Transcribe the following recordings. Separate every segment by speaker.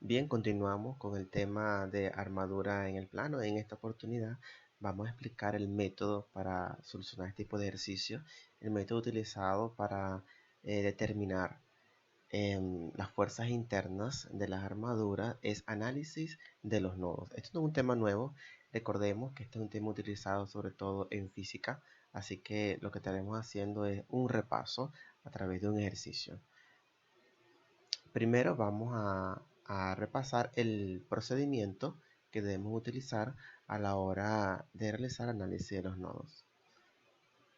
Speaker 1: Bien, continuamos con el tema de armadura en el plano. En esta oportunidad vamos a explicar el método para solucionar este tipo de ejercicio. El método utilizado para determinar las fuerzas internas de las armaduras es análisis de los nodos. Esto no es un tema nuevo. Recordemos que este es un tema utilizado sobre todo en física. Así que lo que estaremos haciendo es un repaso a través de un ejercicio. Primero vamos a repasar el procedimiento que debemos utilizar a la hora de realizar análisis de los nodos.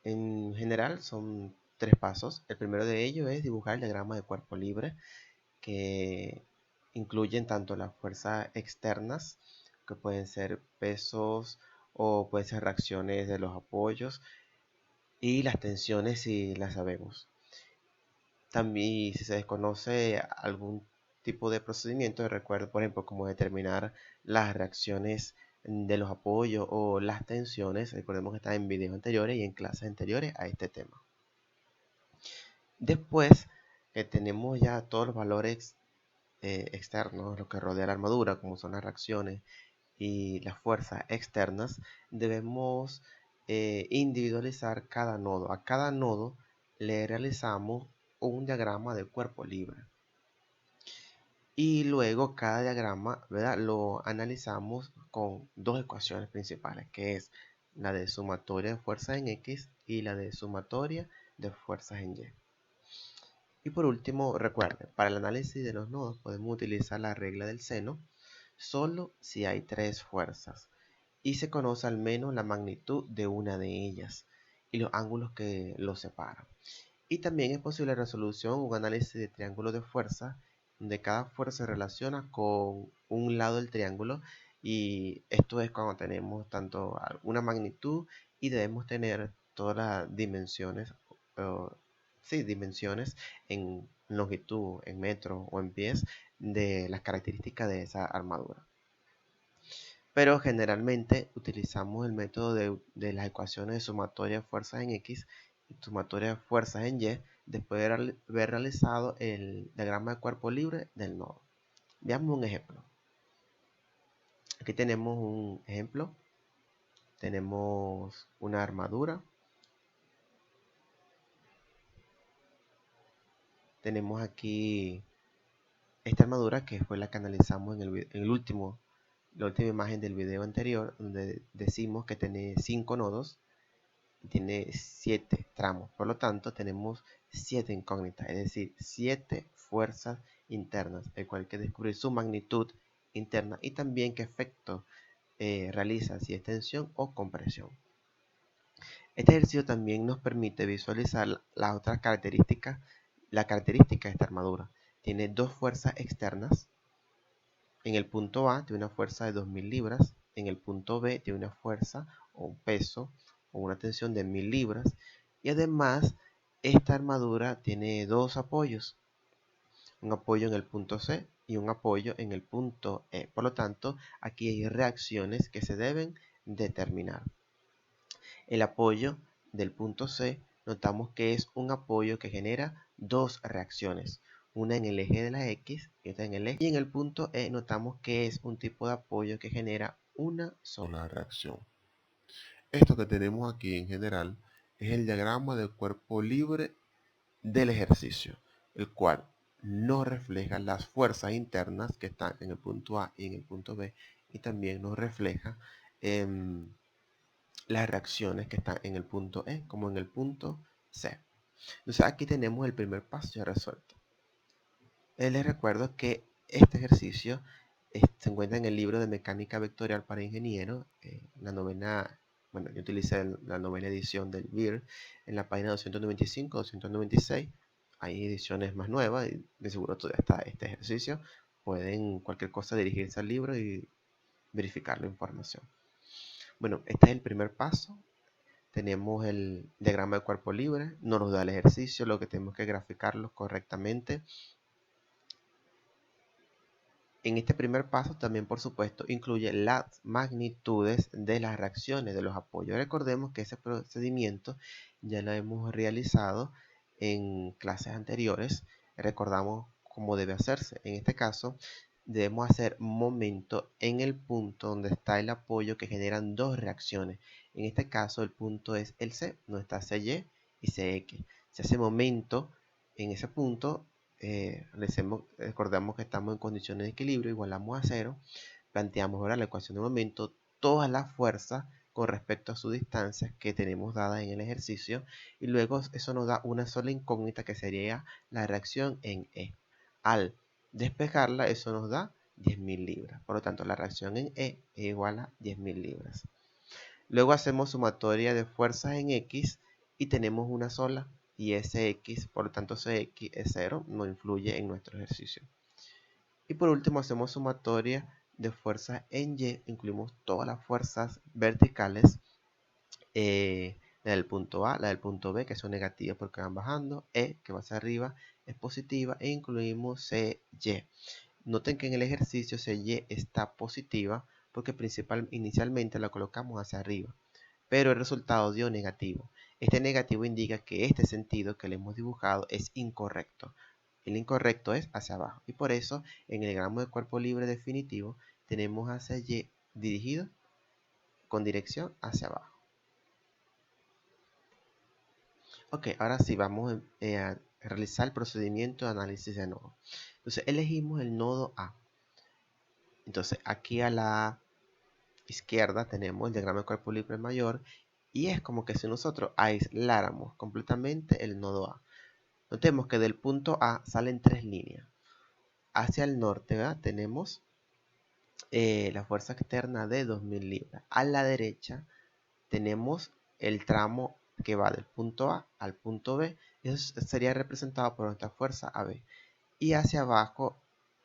Speaker 1: En general son tres pasos. El primero de ellos es dibujar el diagrama de cuerpo libre, que incluyen tanto las fuerzas externas, que pueden ser pesos o pueden ser reacciones de los apoyos, y las tensiones si las sabemos. También, si se desconoce algún tipo de procedimiento, recuerdo, por ejemplo, como determinar las reacciones de los apoyos o las tensiones, recordemos que está en videos anteriores y en clases anteriores a este tema. Después que tenemos ya todos los valores externos, lo que rodea la armadura, como son las reacciones y las fuerzas externas, debemos individualizar cada nodo. A cada nodo le realizamos un diagrama de cuerpo libre. Y luego cada diagrama, ¿verdad?, lo analizamos con dos ecuaciones principales, que es la de sumatoria de fuerzas en X y la de sumatoria de fuerzas en Y. Y por último, recuerden, para el análisis de los nodos podemos utilizar la regla del seno solo si hay tres fuerzas y se conoce al menos la magnitud de una de ellas y los ángulos que los separan. Y también es posible la resolución o un análisis de triángulo de fuerza, donde cada fuerza se relaciona con un lado del triángulo, y esto es cuando tenemos tanto una magnitud y debemos tener todas las dimensiones, dimensiones en longitud, en metros o en pies de las características de esa armadura. Pero generalmente utilizamos el método de las ecuaciones de sumatoria de fuerzas en X y sumatoria de fuerzas en Y después de haber realizado el diagrama de cuerpo libre del nodo. Veamos un ejemplo. Aquí tenemos un ejemplo. Tenemos una armadura. Tenemos aquí esta armadura que fue la que analizamos en la última imagen del video anterior, donde decimos que tiene 5 nodos. Tiene 7 tramos, por lo tanto tenemos 7 incógnitas, es decir, 7 fuerzas internas, el cual hay que descubrir su magnitud interna y también qué efecto realiza, si es tensión o compresión. Este ejercicio también nos permite visualizar las otras características, la característica de esta armadura. Tiene dos fuerzas externas. En el punto A tiene una fuerza de 2000 libras, en el punto B tiene una fuerza o un peso o una tensión de 1000 libras, y además esta armadura tiene dos apoyos, un apoyo en el punto C y un apoyo en el punto E. Por lo tanto, aquí hay reacciones que se deben determinar. El apoyo del punto C notamos que es un apoyo que genera dos reacciones, una en el eje de la X y otra en el eje. Y en el punto E notamos que es un tipo de apoyo que genera una sola reacción. Esto que tenemos aquí en general es el diagrama del cuerpo libre del ejercicio, el cual nos refleja las fuerzas internas que están en el punto A y en el punto B, y también nos refleja las reacciones que están en el punto E como en el punto C. Entonces aquí tenemos el primer paso ya resuelto. Les recuerdo que este ejercicio se encuentra en el libro de Mecánica Vectorial para Ingenieros, la novena, bueno, yo utilicé la novena edición del BIR, en la página 295, 296. Hay ediciones más nuevas y de seguro todavía está este ejercicio. Pueden cualquier cosa dirigirse al libro y verificar la información. Bueno, este es el primer paso. Tenemos el diagrama de cuerpo libre, nos da el ejercicio, lo que tenemos que graficarlo correctamente. En este primer paso también, por supuesto, incluye las magnitudes de las reacciones de los apoyos. Recordemos que ese procedimiento ya lo hemos realizado en clases anteriores. Recordamos cómo debe hacerse. En este caso, debemos hacer momento en el punto donde está el apoyo que generan dos reacciones. En este caso el punto es el C, donde está CY y CX. Se hace momento en ese punto, recordamos que estamos en condiciones de equilibrio, igualamos a 0, planteamos ahora la ecuación de momento, todas las fuerzas con respecto a su distancia que tenemos dada en el ejercicio, y luego eso nos da una sola incógnita que sería la reacción en E. Al despejarla, eso nos da 10.000 libras. Por lo tanto, la reacción en E es igual a 10.000 libras. Luego hacemos sumatoria de fuerzas en X y tenemos una sola, y ese X, por lo tanto CX es 0, no influye en nuestro ejercicio. Y por último hacemos sumatoria de fuerzas en Y, incluimos todas las fuerzas verticales, la del punto A, la del punto B, que son negativas porque van bajando, E, que va hacia arriba, es positiva, e incluimos CY. Noten que en el ejercicio CY está positiva porque inicialmente la colocamos hacia arriba, pero el resultado dio negativo. Este negativo indica que este sentido que le hemos dibujado es incorrecto. El incorrecto es hacia abajo, y por eso en el gramo de cuerpo libre definitivo tenemos hacia Y dirigido con dirección hacia abajo. Ok, ahora sí vamos a realizar el procedimiento de análisis de nodo. Entonces elegimos el nodo A. Entonces aquí a la izquierda tenemos el diagrama de cuerpo libre mayor, y es como que si nosotros aisláramos completamente el nodo A. Notemos que del punto A salen tres líneas. Hacia el norte, ¿verdad? Tenemos la fuerza externa de 2.000 libras. A la derecha tenemos el tramo que va del punto A al punto B. Eso sería representado por nuestra fuerza AB. Y hacia abajo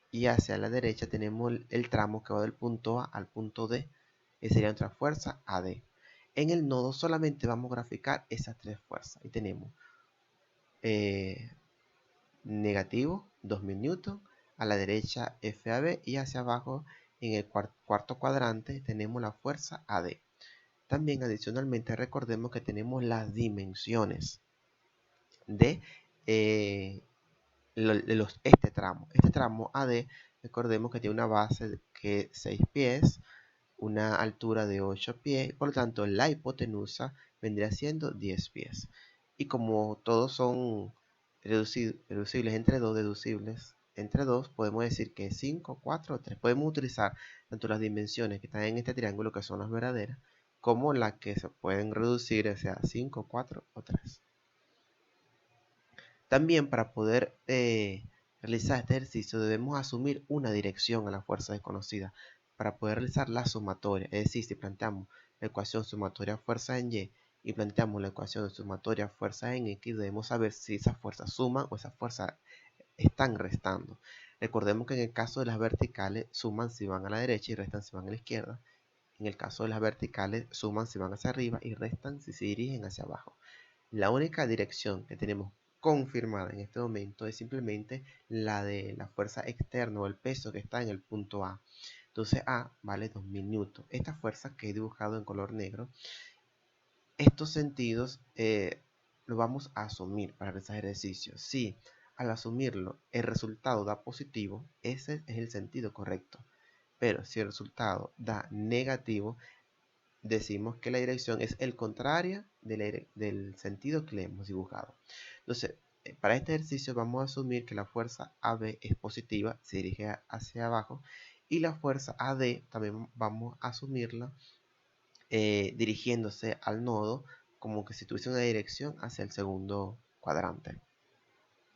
Speaker 1: y hacia la derecha tenemos el tramo que va del punto A al punto D. Que sería nuestra fuerza AD. En el nodo solamente vamos a graficar esas tres fuerzas. Y tenemos negativo 2000 newton, a la derecha FAB, y hacia abajo en el cuarto cuadrante tenemos la fuerza AD. También adicionalmente recordemos que tenemos las dimensiones de este tramo. Este tramo AD, recordemos que tiene una base que 6 pies, una altura de 8 pies, por lo tanto la hipotenusa vendría siendo 10 pies. Y como todos son reducibles entre 2, deducibles entre 2, podemos decir que 5, 4 o 3. Podemos utilizar tanto las dimensiones que están en este triángulo, que son las verdaderas, como las que se pueden reducir, o sea, 5, 4 o 3. También para poder realizar este ejercicio debemos asumir una dirección a la fuerza desconocida para poder realizar la sumatoria. Es decir, si planteamos la ecuación sumatoria fuerza en Y y planteamos la ecuación de sumatoria fuerza en X, debemos saber si esas fuerzas suman o esas fuerzas están restando. Recordemos que en el caso de las verticales suman si van a la derecha y restan si van a la izquierda. En el caso de las verticales suman si van hacia arriba y restan si se dirigen hacia abajo. La única dirección que tenemos confirmada en este momento es simplemente la de la fuerza externa o el peso que está en el punto A. Entonces A vale 2000 newton. Esta fuerza que he dibujado en color negro, estos sentidos lo vamos a asumir para realizar ejercicio. Si al asumirlo el resultado da positivo, ese es el sentido correcto. Pero si el resultado da negativo, decimos que la dirección es el contrario del sentido que le hemos dibujado. Entonces, para este ejercicio vamos a asumir que la fuerza AB es positiva, se dirige hacia abajo, y la fuerza AD también vamos a asumirla dirigiéndose al nodo como que si tuviese una dirección hacia el segundo cuadrante.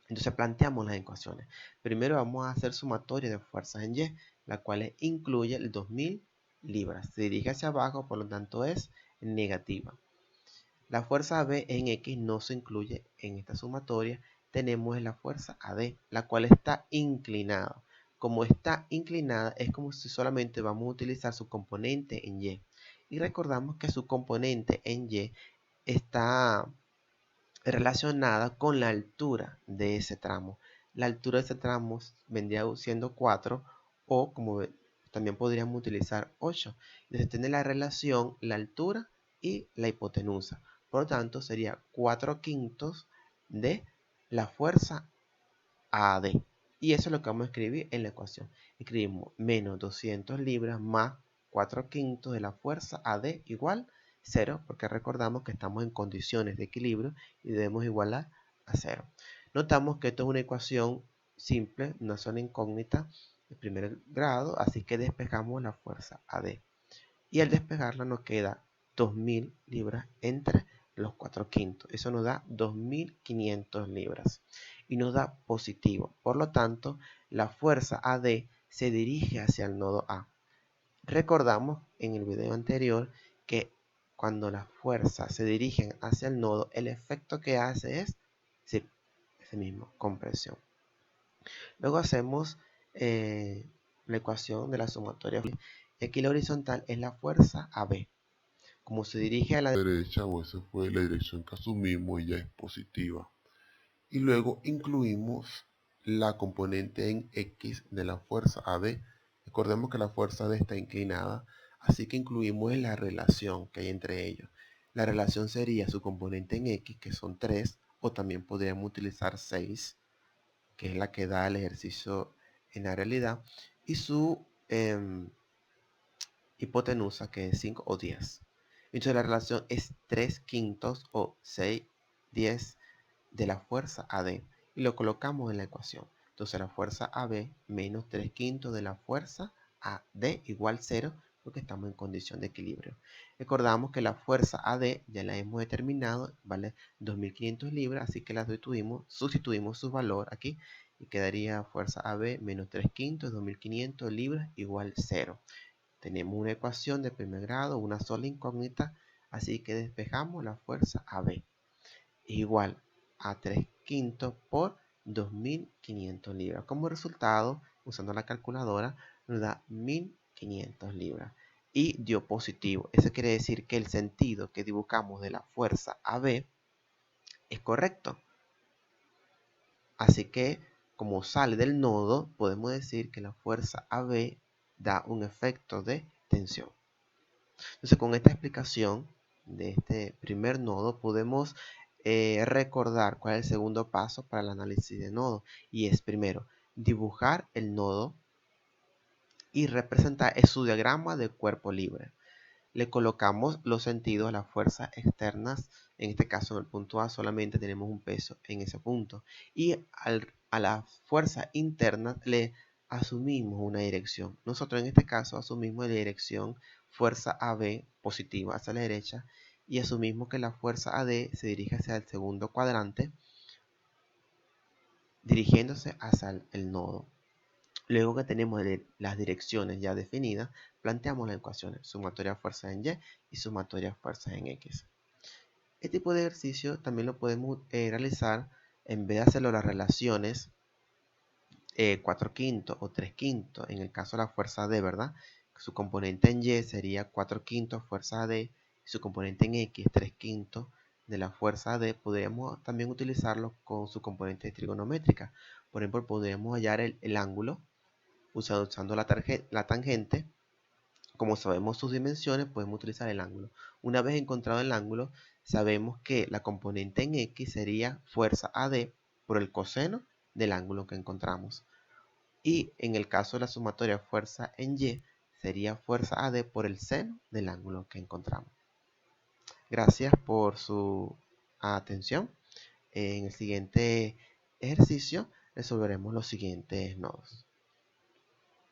Speaker 1: Entonces planteamos las ecuaciones. Primero vamos a hacer sumatoria de fuerzas en Y, la cual incluye el 2000 libras. Se dirige hacia abajo, por lo tanto es negativa. La fuerza B en X no se incluye en esta sumatoria. Tenemos la fuerza AD, la cual está inclinada. Como está inclinada, es como si solamente vamos a utilizar su componente en Y. Y recordamos que su componente en Y está relacionada con la altura de ese tramo. La altura de ese tramo vendría siendo 4, o como también podríamos utilizar 8. Entonces tiene la relación la altura y la hipotenusa. Por lo tanto sería 4 quintos de la fuerza AD. Y eso es lo que vamos a escribir en la ecuación. Escribimos menos 200 libras más 4 quintos de la fuerza AD igual 0, porque recordamos que estamos en condiciones de equilibrio y debemos igualar a 0. Notamos que esto es una ecuación simple, una sola incógnita de primer grado, así que despejamos la fuerza AD. Y al despejarla nos queda 2000 libras entre los 4 quintos. Eso nos da 2500 libras y nos da positivo. Por lo tanto, la fuerza AD se dirige hacia el nodo A. Recordamos en el video anterior que cuando las fuerzas se dirigen hacia el nodo, el efecto que hace es, sí, ese mismo, compresión. Luego hacemos la ecuación de la sumatoria. Aquí la horizontal es la fuerza AB. Como se dirige a la
Speaker 2: derecha, o esa fue la dirección que asumimos y ya es positiva. Y luego incluimos la componente en X de la fuerza AD. Recordemos que la fuerza AD está inclinada, así que incluimos la relación que hay entre ellos. La relación sería su componente en X, que son 3, o también podríamos utilizar 6, que es la que da el ejercicio en la realidad, y su hipotenusa, que es 5 o 10. Entonces la relación es 3 quintos o 6/10 de la fuerza AD y lo colocamos en la ecuación. Entonces la fuerza AB menos 3 quintos de la fuerza AD igual 0 porque estamos en condición de equilibrio. Recordamos que la fuerza AD ya la hemos determinado, vale 2500 libras, así que la sustituimos su valor aquí y quedaría fuerza AB menos 3 quintos, 2500 libras igual 0. Tenemos una ecuación de primer grado, una sola incógnita, así que despejamos la fuerza AB igual a 3 quintos por 2500 libras. Como resultado, usando la calculadora, nos da 1500 libras. Y dio positivo. Eso quiere decir que el sentido que dibujamos de la fuerza AB es correcto. Así que, como sale del nodo, podemos decir que la fuerza AB da un efecto de tensión. Entonces, con esta explicación de este primer nodo, podemos recordar cuál es el segundo paso para el análisis de nodo. Y es primero, dibujar el nodo y representar su diagrama de cuerpo libre. Le colocamos los sentidos a las fuerzas externas. En este caso, en el punto A solamente tenemos un peso en ese punto. Y a las fuerzas internas le asumimos una dirección. Nosotros en este caso asumimos la dirección fuerza AB positiva hacia la derecha y asumimos que la fuerza AD se dirige hacia el segundo cuadrante dirigiéndose hacia el nodo. Luego que tenemos las direcciones ya definidas, planteamos las ecuaciones sumatoria de fuerzas en Y y sumatoria de fuerzas en X. Este tipo de ejercicio también lo podemos realizar en vez de hacerlo las relaciones 4 quintos o 3 quintos, en el caso de la fuerza D, ¿verdad? Su componente en Y sería 4 quintos fuerza D y su componente en X 3 quintos de la fuerza D. Podríamos también utilizarlo con su componente trigonométrica. Por ejemplo, podríamos hallar el ángulo usando la tangente. Como sabemos sus dimensiones, podemos utilizar el ángulo. Una vez encontrado el ángulo, sabemos que la componente en X sería fuerza AD por el coseno del ángulo que encontramos. Y en el caso de la sumatoria fuerza en Y, sería fuerza AD por el seno del ángulo que encontramos. Gracias por su atención. En el siguiente ejercicio resolveremos los siguientes nodos.